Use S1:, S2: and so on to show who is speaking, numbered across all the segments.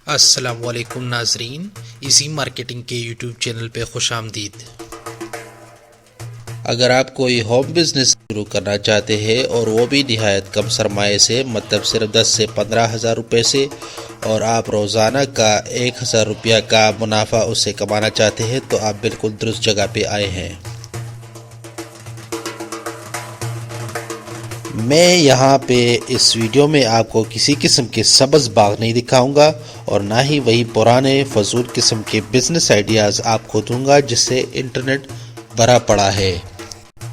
S1: السلام علیکم ناظرین، ایزی مارکیٹنگ کے یوٹیوب چینل پہ خوش آمدید۔ اگر آپ کوئی ہوم بزنس شروع کرنا چاہتے ہیں اور وہ بھی نہایت کم سرمایہ سے، مطلب صرف 10 سے 15 ہزار روپے سے، اور آپ روزانہ کا 1000 روپیہ کا منافع اس سے کمانا چاہتے ہیں تو آپ بالکل درست جگہ پہ آئے ہیں۔ میں یہاں پہ اس ویڈیو میں آپ کو کسی قسم کے سبز باغ نہیں دکھاؤں گا اور نہ ہی وہی پرانے فضول قسم کے بزنس آئیڈیاز آپ کو دوں گا جس سے انٹرنیٹ بھرا پڑا ہے،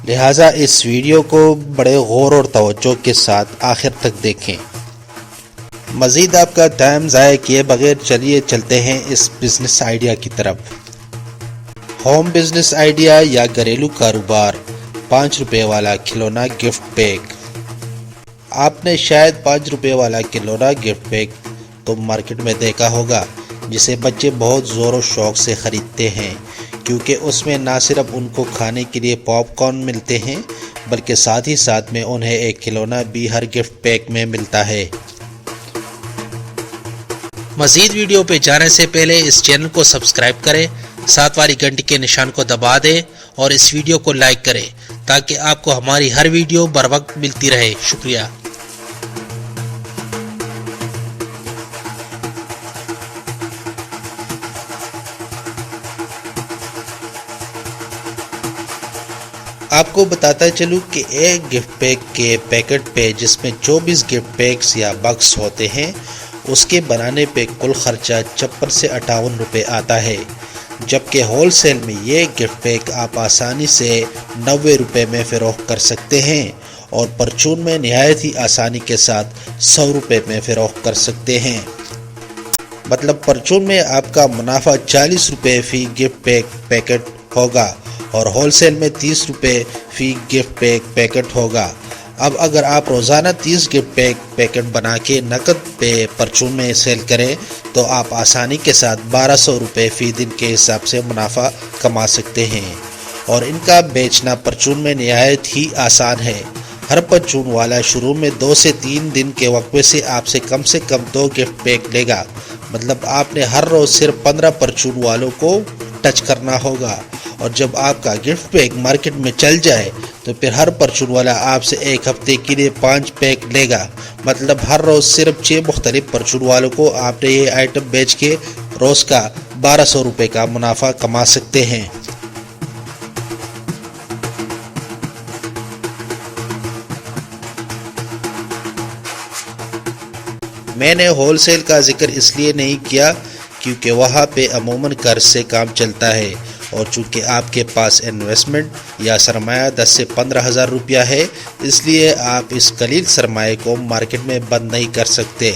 S1: لہٰذا اس ویڈیو کو بڑے غور اور توجہ کے ساتھ آخر تک دیکھیں۔ مزید آپ کا ٹائم ضائع کیے بغیر چلیے چلتے ہیں اس بزنس آئیڈیا کی طرف۔ ہوم بزنس آئیڈیا یا گھریلو کاروبار، 5 روپے والا کھلونا گفٹ پیک۔ آپ نے شاید 5 روپے والا کھلونا گفٹ پیک تو مارکیٹ میں دیکھا ہوگا، جسے بچے بہت زور و شوق سے خریدتے ہیں، کیونکہ اس میں نہ صرف ان کو کھانے کے لیے پاپ کارن ملتے ہیں بلکہ ساتھ ہی ساتھ میں انہیں ایک کھلونا بھی ہر گفٹ پیک میں ملتا ہے۔ مزید ویڈیو پہ جانے سے پہلے اس چینل کو سبسکرائب کریں، ساتھ والی گھنٹی کے نشان کو دبا دیں اور اس ویڈیو کو لائک کریں تاکہ آپ کو ہماری ہر ویڈیو بر وقت ملتی رہے۔ شکریہ۔ آپ کو بتاتا چلوں کہ ایک گفٹ پیک کے پیکٹ پہ، جس میں 24 گفٹ پیکس یا باکس ہوتے ہیں، اس کے بنانے پہ کل خرچہ 56 سے 58 روپے آتا ہے، جبکہ ہول سیل میں یہ گفٹ پیک آپ آسانی سے 90 روپے میں فروخت کر سکتے ہیں اور پرچون میں نہایت ہی آسانی کے ساتھ 100 روپے میں فروخت کر سکتے ہیں۔ مطلب پرچون میں آپ کا منافع 40 روپے فی گفٹ پیکٹ ہوگا اور ہول سیل میں 30 روپے فی گفٹ پیکٹ ہوگا۔ اب اگر آپ روزانہ 30 گفٹ پیکٹ بنا کے نقد پہ پرچون میں سیل کریں تو آپ آسانی کے ساتھ 1200 روپے فی دن کے حساب سے منافع کما سکتے ہیں، اور ان کا بیچنا پرچون میں نہایت ہی آسان ہے۔ ہر پرچون والا شروع میں 2 سے 3 دن کے وقفے سے آپ سے کم 2 گفٹ پیک لے گا، مطلب آپ نے ہر روز صرف 15 پرچون والوں کو ٹچ کرنا ہوگا، اور جب آپ کا گفٹ پیک مارکیٹ میں چل جائے تو پھر ہر پرچون والا آپ سے ایک ہفتے کے لیے 5 پیک لے گا، مطلب ہر روز صرف 6 مختلف پرچون والوں کو آپ نے یہ آئٹم بیچ کے روز کا 1200 روپے کا منافع کما سکتے ہیں۔ میں نے ہول سیل کا ذکر اس لیے نہیں کیا کیونکہ وہاں پہ عموماً قرض سے کام چلتا ہے، اور چونکہ آپ کے پاس انویسٹمنٹ یا سرمایہ 10 سے 15 ہزار روپیہ ہے، اس لیے آپ اس قلیل سرمایہ کو مارکیٹ میں بند نہیں کر سکتے۔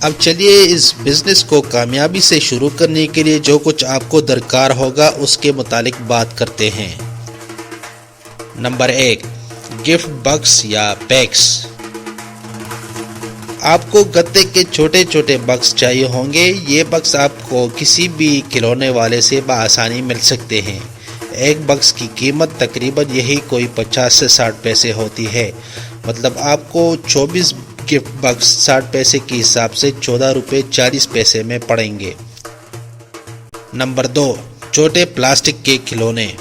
S1: اب چلیے اس بزنس کو کامیابی سے شروع کرنے کے لیے جو کچھ آپ کو درکار ہوگا اس کے متعلق بات کرتے ہیں۔ نمبر 1، گفٹ باکس یا پیکس۔ آپ کو گتے کے چھوٹے چھوٹے باکس چاہیے ہوں گے۔ یہ باکس آپ کو کسی بھی کھلونے والے سے بآسانی مل سکتے ہیں۔ ایک باکس کی قیمت تقریباً یہی کوئی 50 سے 60 پیسے ہوتی ہے، مطلب آپ کو 24 گفٹ باکس 60 پیسے کے حساب سے 14 روپے 40 پیسے میں پڑیں گے۔ نمبر 2، چھوٹے پلاسٹک کے کھلونے۔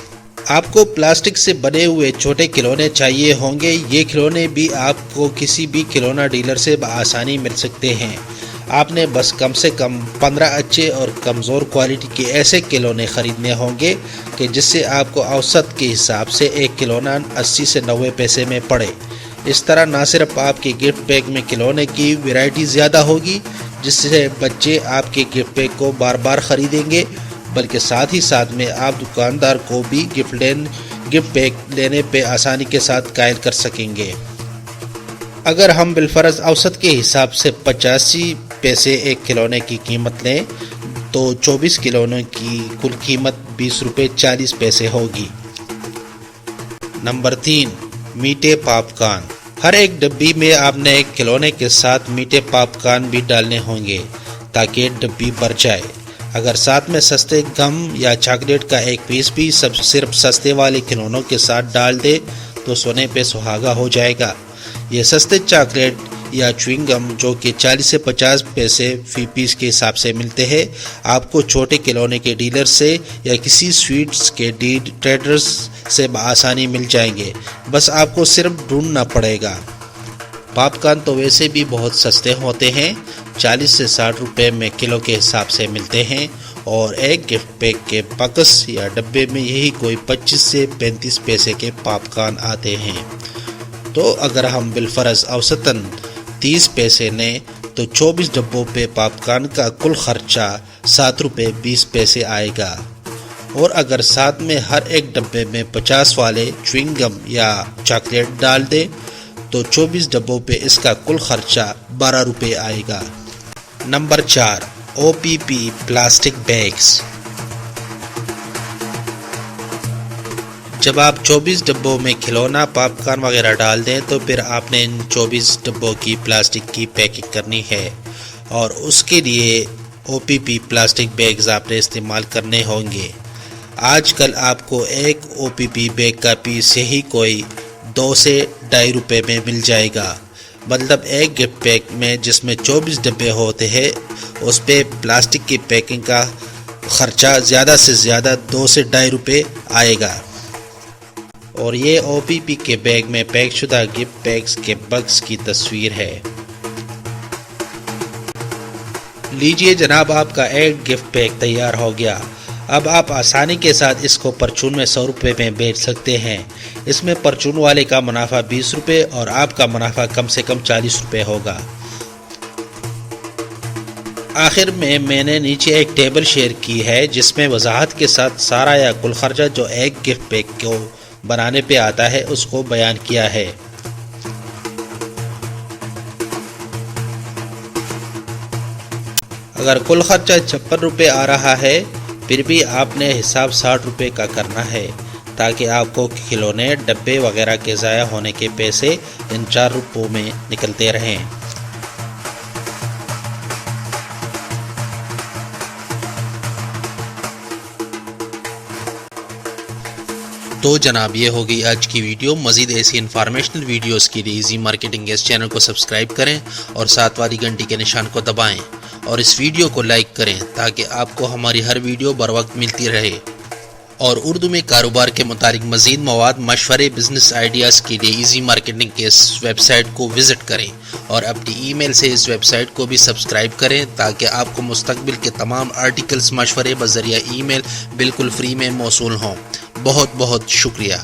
S1: آپ کو پلاسٹک سے بنے ہوئے چھوٹے کھلونے چاہیے ہوں گے۔ یہ کھلونے بھی آپ کو کسی بھی کھلونا ڈیلر سے بآسانی مل سکتے ہیں۔ آپ نے بس کم سے کم 15 اچھے اور کمزور کوالٹی کے ایسے کھلونے خریدنے ہوں گے کہ جس سے آپ کو اوسط کے حساب سے ایک کھلونا 80 سے 90 پیسے میں پڑے۔ اس طرح نہ صرف آپ کے گفٹ پیک میں کھلونے کی ویرائٹی زیادہ ہوگی جس سے بچے آپ کے گفٹ پیک کو بار بار خریدیں گے، بلکہ ساتھ ہی ساتھ میں آپ دکاندار کو بھی گفٹ پیک لینے پہ آسانی کے ساتھ قائل کر سکیں گے۔ اگر ہم بالفرض اوسط کے حساب سے 85 پیسے ایک کھلونے کی قیمت لیں تو 24 کھلونوں کی کل قیمت 20 روپے 40 پیسے ہوگی۔ نمبر 3، میٹھے پاپ کارن۔ ہر ایک ڈبی میں آپ نے ایک کھلونے کے ساتھ میٹھے پاپ کارن بھی ڈالنے ہوں گے تاکہ ڈبی بھر جائے۔ اگر ساتھ میں سستے گم یا چاکلیٹ کا ایک پیس بھی صرف سستے والے کھلونوں کے ساتھ ڈال دے تو سونے پہ سہاگا ہو جائے گا۔ یہ سستے چاکلیٹ یا چوئنگ گم جو کہ 40 سے 50 پیسے فی پیس کے حساب سے ملتے ہیں، آپ کو چھوٹے کھلونے کے ڈیلر سے یا کسی سویٹس کے ٹریڈرز سے بآسانی مل جائیں گے، بس آپ کو صرف ڈھونڈنا پڑے گا۔ پاپ کارن تو ویسے بھی بہت سستے ہوتے ہیں، 40 سے 60 روپے میں کلو کے حساب سے ملتے ہیں، اور ایک گفٹ پیک کے باکس یا ڈبے میں یہی کوئی 25 سے 35 پیسے کے پاپ کارن آتے ہیں۔ تو اگر ہم بالفرض اوسطاً 30 پیسے لیں تو 24 ڈبوں پہ پاپ کارن کا کل خرچہ 7 روپے 20 پیسے آئے گا، اور اگر ساتھ میں ہر ایک ڈبے میں 50 والے چوئنگ گم یا چاکلیٹ ڈال دیں تو 24 ڈبوں پہ اس کا کل خرچہ 12 روپے آئے گا۔ نمبر 4، او پی پی پلاسٹک بیگز۔ جب آپ 24 ڈبوں میں کھلونا، پاپ کارن وغیرہ ڈال دیں تو پھر آپ نے ان 24 ڈبوں کی پلاسٹک کی پیکنگ کرنی ہے، اور اس کے لیے او پی پی پلاسٹک بیگز آپ نے استعمال کرنے ہوں گے۔ آج کل آپ کو ایک او پی پی بیگ کا پیس ہی کوئی 2 سے 2.5 روپے میں مل جائے گا، مطلب ایک گفٹ پیک میں جس میں 24 ڈبے ہوتے ہیں اس پہ پلاسٹک کی پیکنگ کا خرچہ زیادہ سے زیادہ 2 سے 2.5 روپے آئے گا۔ اور یہ او پی پی کے بیگ میں پیک شدہ گفٹ پیکس کے باکس کی تصویر ہے۔ لیجئے جناب، آپ کا ایک گفٹ پیک تیار ہو گیا۔ اب آپ آسانی کے ساتھ اس کو پرچون میں 100 روپے میں بیچ سکتے ہیں۔ اس میں پرچون والے کا منافع 20 روپے اور آپ کا منافع کم سے کم 40 روپے ہوگا۔ آخر میں نے نیچے ایک ٹیبل شیئر کی ہے جس میں وضاحت کے ساتھ سارا یا کل خرچہ جو ایک گفٹ پیک کو بنانے پہ آتا ہے اس کو بیان کیا ہے۔ اگر کل خرچہ 56 روپے آ رہا ہے پھر بھی آپ نے حساب 60 روپے کا کرنا ہے، تاکہ آپ کو کھلونے، ڈبے وغیرہ کے ضائع ہونے کے پیسے ان 4 روپوں میں نکلتے رہیں۔ تو جناب، یہ ہوگی آج کی ویڈیو۔ مزید ایسی انفارمیشنل ویڈیوز کے لیے ایزی مارکیٹنگ اس چینل کو سبسکرائب کریں اور ساتھ والی گھنٹی کے نشان کو دبائیں، اور اس ویڈیو کو لائک کریں تاکہ آپ کو ہماری ہر ویڈیو بر وقت ملتی رہے۔ اور اردو میں کاروبار کے متعلق مزید مواد، مشورے، بزنس آئیڈیاز کے لیے ایزی مارکیٹنگ کے اس ویب سائٹ کو وزٹ کریں، اور اپنی ای میل سے اس ویب سائٹ کو بھی سبسکرائب کریں تاکہ آپ کو مستقبل کے تمام آرٹیکلز، مشورے بذریعہ ای میل بالکل فری میں موصول ہوں۔ بہت بہت شکریہ۔